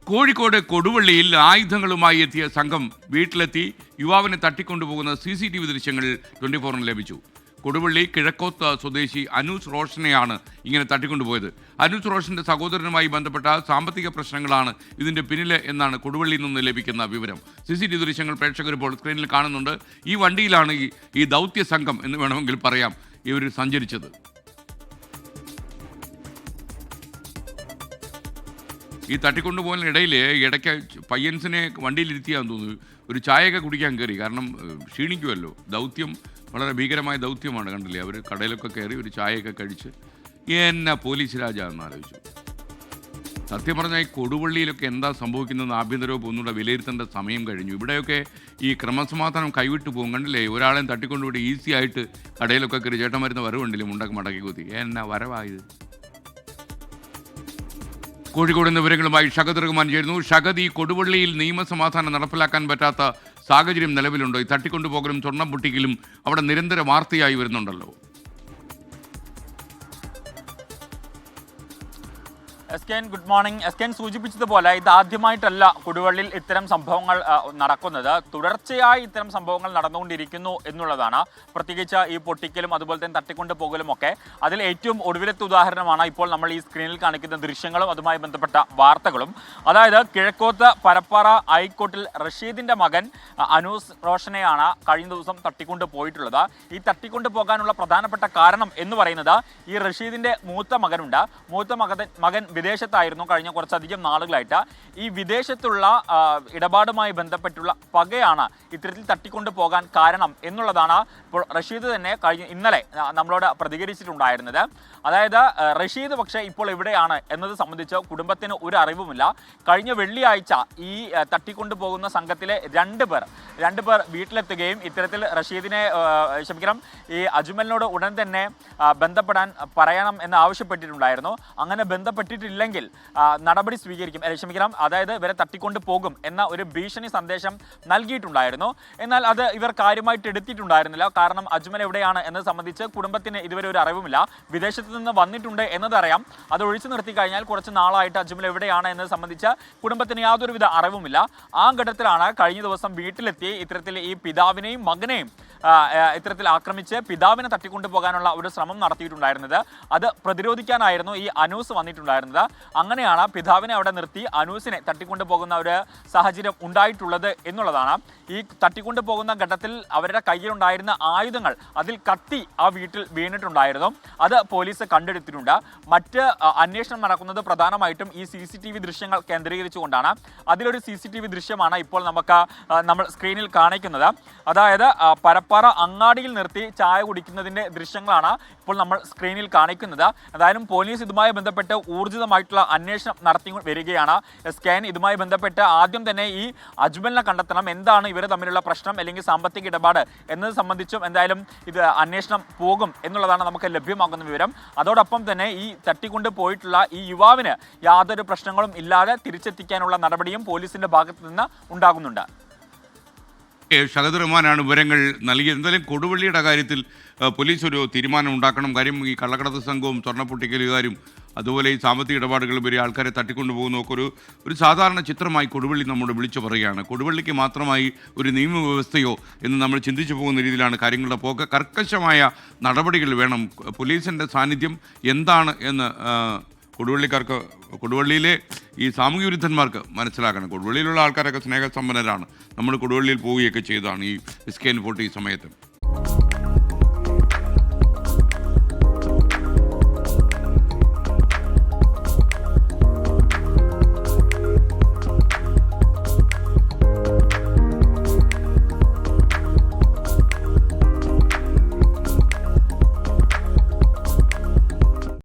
കോഴിക്കോട് കൊടുവള്ളിയിൽ ആയുധങ്ങളുമായി എത്തിയ സംഘം വീട്ടിലെത്തി യുവാവിനെ തട്ടിക്കൊണ്ടുപോകുന്ന CCTV ദൃശ്യങ്ങൾ 24-ന് ലഭിച്ചു. കൊടുവള്ളി കിഴക്കോത്ത് സ്വദേശി അനൂസ് റോഷനെയാണ് ഇങ്ങനെ തട്ടിക്കൊണ്ടുപോയത്. അനൂസ് റോഷന്റെ സഹോദരനുമായി ബന്ധപ്പെട്ട സാമ്പത്തിക പ്രശ്നങ്ങളാണ് ഇതിന്റെ പിന്നിൽ എന്നാണ് കൊടുവള്ളിയിൽ നിന്ന് ലഭിക്കുന്ന വിവരം. CCTV ദൃശ്യങ്ങൾ പ്രേക്ഷകർ ഇപ്പോൾ സ്ക്രീനിൽ കാണുന്നുണ്ട്. ഈ വണ്ടിയിലാണ് ഈ ദൗത്യ സംഘം എന്ന് വേണമെങ്കിൽ പറയാം ഇവർ സഞ്ചരിച്ചത്. ഈ തട്ടിക്കൊണ്ടുപോകുന്നതിനിടയിൽ ഇടയ്ക്ക് പയ്യൻസിനെ വണ്ടിയിലിരുത്തിയാന്ന് തോന്നുന്നു. ഒരു ചായയൊക്കെ കുടിക്കാൻ കയറി, കാരണം ക്ഷീണിക്കുമല്ലോ. ദൗത്യം വളരെ ഭീകരമായ ദൗത്യമാണ്. കണ്ടില്ലേ, അവർ കടയിലൊക്കെ കയറി ഒരു ചായയൊക്കെ കഴിച്ച് എന്നാ പോലീസ് രാജ എന്ന് ആലോചിച്ചു. സത്യം പറഞ്ഞാൽ ഈ കൊടുവള്ളിയിലൊക്കെ എന്താ സംഭവിക്കുന്നതെന്ന് ആഭ്യന്തര വകുപ്പ് ഒന്നുകൂടെ വിലയിരുത്തേണ്ട സമയം കഴിഞ്ഞു. ഇവിടെയൊക്കെ ഈ ക്രമസമാധാനം കൈവിട്ടു പോകും. കണ്ടില്ലേ, ഒരാളെയും തട്ടിക്കൊണ്ടുപോയി ഈസി ആയിട്ട് കടയിലൊക്കെ കയറി ചേട്ടൻ വരുന്ന വരവുണ്ടല്ലേ, മുണ്ടൊക്കെ മടക്കി കുത്തി. എന്നാ വരവായത്. കോഴിക്കോട് എന്ന വിവരങ്ങളുമായി ഷഹദ് റഹ്മാൻ ചേരുന്നു. ഷഹദ്, ഈ കൊടുവള്ളിയിൽ നിയമസമാധാനം നടപ്പിലാക്കാൻ പറ്റാത്ത സാഹചര്യം നിലവിലുണ്ടോ? ഈ തട്ടിക്കൊണ്ടുപോകലും സ്വർണ്ണം പൊട്ടിക്കലും അവിടെ നിരന്തര വാർത്തയായി വരുന്നുണ്ടല്ലോ. Good morning. സൂചിപ്പിച്ചതുപോലെ ഇത് ആദ്യമായിട്ടല്ല കൊടുവള്ളിയിൽ ഇത്തരം സംഭവങ്ങൾ നടക്കുന്നത്. തുടർച്ചയായി ഇത്തരം സംഭവങ്ങൾ നടന്നുകൊണ്ടിരിക്കുന്നു എന്നുള്ളതാണ്. പ്രത്യേകിച്ച് ഈ പൊട്ടിക്കലും അതുപോലെ തന്നെ തട്ടിക്കൊണ്ടുപോകലും ഒക്കെ. അതിൽ ഏറ്റവും ഒടുവിലത്തെ ഉദാഹരണമാണ് ഇപ്പോൾ നമ്മൾ ഈ സ്ക്രീനിൽ കാണിക്കുന്ന ദൃശ്യങ്ങളും അതുമായി ബന്ധപ്പെട്ട വാർത്തകളും. അതായത് കിഴക്കോത്ത് പരപ്പാറ ഐക്കോട്ടിൽ റഷീദിന്റെ മകൻ അനൂസ് റോഷനെയാണ് കഴിഞ്ഞ ദിവസം തട്ടിക്കൊണ്ടു പോയിട്ടുള്ളത്. ഈ തട്ടിക്കൊണ്ടു പോകാനുള്ള പ്രധാനപ്പെട്ട കാരണം എന്ന് പറയുന്നത് ഈ റഷീദിന്റെ മൂത്ത മകൻ വിദേശത്തായിരുന്നു കഴിഞ്ഞ കുറച്ചധികം നാളുകളായിട്ട്. ഈ വിദേശത്തുള്ള ഇടപാടുമായി ബന്ധപ്പെട്ടുള്ള പകയാണ് ഇത്തരത്തിൽ തട്ടിക്കൊണ്ടു പോകാൻ കാരണം എന്നുള്ളതാണ് ഇപ്പോൾ റഷീദ് തന്നെ ഇന്നലെ നമ്മളോട് പ്രതികരിച്ചിട്ടുണ്ടായിരുന്നത്. അതായത് റഷീദ് പക്ഷേ ഇപ്പോൾ എവിടെയാണ് എന്നത് സംബന്ധിച്ച് കുടുംബത്തിന് ഒരു അറിവുമില്ല. കഴിഞ്ഞ വെള്ളിയാഴ്ച ഈ തട്ടിക്കൊണ്ടു പോകുന്ന സംഘത്തിലെ രണ്ട് പേർ വീട്ടിലെത്തുകയും ഇത്തരത്തിൽ റഷീദിനെ ഈ അജ്മലിനോട് ഉടൻ തന്നെ ബന്ധപ്പെടാൻ പറയണം എന്ന് ആവശ്യപ്പെട്ടിട്ടുണ്ടായിരുന്നു. അങ്ങനെ ബന്ധപ്പെട്ടിട്ടില്ലെങ്കിൽ നടപടി സ്വീകരിക്കും, അതായത് ഇവരെ തട്ടിക്കൊണ്ട് പോകും എന്ന ഒരു ഭീഷണി സന്ദേശം നൽകിയിട്ടുണ്ടായിരുന്നു. എന്നാൽ അത് ഇവർ കാര്യമായിട്ട് എടുത്തിട്ടുണ്ടായിരുന്നില്ല. കാരണം അജ്മൽ എവിടെയാണ് എന്നത് സംബന്ധിച്ച് കുടുംബത്തിന് ഇതുവരെ ഒരു അറിവുമില്ല. വിദേശത്ത് നിന്ന് വന്നിട്ടുണ്ട് എന്നതറിയാം. അത് ഒഴിച്ചു നിർത്തി കഴിഞ്ഞാൽ കുറച്ച് നാളായിട്ട് അജ്മൽ എവിടെയാണ് എന്നത് സംബന്ധിച്ച് കുടുംബത്തിന് യാതൊരുവിധ അറിവുമില്ല. ആ ഘട്ടത്തിലാണ് കഴിഞ്ഞ ദിവസം വീട്ടിലെത്തി ഇത്തരത്തിൽ ഈ പിതാവിനെയും മകനെയും ഇത്തരത്തിൽ ആക്രമിച്ച് പിതാവിനെ തട്ടിക്കൊണ്ടു പോകാനുള്ള ഒരു ശ്രമം നടത്തിയിട്ടുണ്ടായിരുന്നത്. അത് പ്രതിരോധിക്കാനായിരുന്നു ഈ അനൂസ് വന്നിട്ടുണ്ടായിരുന്നത്. അങ്ങനെയാണ് പിതാവിനെ അവിടെ നിർത്തി അനൂസിനെ തട്ടിക്കൊണ്ടു പോകുന്ന ഒരു സാഹചര്യം ഉണ്ടായിട്ടുള്ളത് എന്നുള്ളതാണ്. ഈ തട്ടിക്കൊണ്ടു പോകുന്ന ഘട്ടത്തിൽ അവരുടെ കയ്യിലുണ്ടായിരുന്ന ആയുധങ്ങൾ, അതിൽ കത്തി ആ വീട്ടിൽ വീണിട്ടുണ്ടായിരുന്നു. അത് പോലീസ് കണ്ടെടുത്തിട്ടുണ്ട്. മറ്റ് അന്വേഷണം നടക്കുന്നത് പ്രധാനമായിട്ടും ഈ CCTV ദൃശ്യങ്ങൾ കേന്ദ്രീകരിച്ചുകൊണ്ടാണ്. അതിലൊരു CCTV ദൃശ്യമാണ് ഇപ്പോൾ നമ്മൾ സ്ക്രീനിൽ കാണിക്കുന്നത്. അതായത് പരപ്പാറ അങ്ങാടിയിൽ നിർത്തി ചായ കുടിക്കുന്നതിൻ്റെ ദൃശ്യങ്ങളാണ് ഇപ്പോൾ നമ്മൾ സ്ക്രീനിൽ കാണിക്കുന്നത്. എന്തായാലും പോലീസ് ഇതുമായി ബന്ധപ്പെട്ട് ഊർജിതമായിട്ടുള്ള അന്വേഷണം നടത്തി വരികയാണ്. ഇതുമായി ബന്ധപ്പെട്ട് ആദ്യം തന്നെ ഈ അജ്മലിനെ കണ്ടെത്തണം. എന്താണ് ഇവർ തമ്മിലുള്ള പ്രശ്നം അല്ലെങ്കിൽ സാമ്പത്തിക ഇടപാട് എന്നത് സംബന്ധിച്ചും എന്തായാലും ഇത് അന്വേഷണം പോകും എന്നുള്ളതാണ് നമുക്ക് ലഭ്യമാകുന്ന വിവരം. അതോടൊപ്പം തന്നെ ഈ തട്ടിക്കൊണ്ട് പോയിട്ടുള്ള ഈ യുവാവിന് യാതൊരു പ്രശ്നങ്ങളും ഇല്ലാതെ തിരിച്ചെത്തിക്കാനുള്ള നടപടിയും പോലീസിന്റെ ഭാഗത്ത് നിന്ന് ഉണ്ടാകുന്നുണ്ട്. ഷഹദ് റഹ്മാനാണ് വിവരങ്ങൾ നൽകിയത്. എന്തായാലും കൊടുവള്ളിയുടെ കാര്യത്തിൽ പോലീസ് ഒരു തീരുമാനം ഉണ്ടാക്കണം. കാര്യം ഈ കള്ളക്കടത്ത് സംഘവും സ്വർണ്ണപ്പൊട്ടിക്കലുകാരും അതുപോലെ ഈ സാമ്പത്തിക ഇടപാടുകൾ വരെ ആൾക്കാരെ തട്ടിക്കൊണ്ടുപോകുന്നതൊക്കെ ഒരു സാധാരണ ചിത്രമായി കൊടുവള്ളി നമ്മോട് വിളിച്ചു പറയുകയാണ്. കൊടുവള്ളിക്ക് മാത്രമായി ഒരു നിയമവ്യവസ്ഥയോ എന്ന് നമ്മൾ ചിന്തിച്ചു പോകുന്ന രീതിയിലാണ് കാര്യങ്ങളുടെ പോക്ക്. കർക്കശമായ നടപടികൾ വേണം. പോലീസിൻ്റെ സാന്നിധ്യം എന്താണ് എന്ന് കൊടുവള്ളിയിലെ ഈ സാമൂഹ്യ വിരുദ്ധന്മാർക്ക് മനസ്സിലാക്കണം. കൊടുവള്ളിയിലുള്ള ആൾക്കാരൊക്കെ സ്നേഹസമ്പന്നരാണ്. നമ്മൾ കൊടുവള്ളിയിൽ പോവുകയൊക്കെ ചെയ്തതാണ് ഈ SKN40 സമയത്ത്.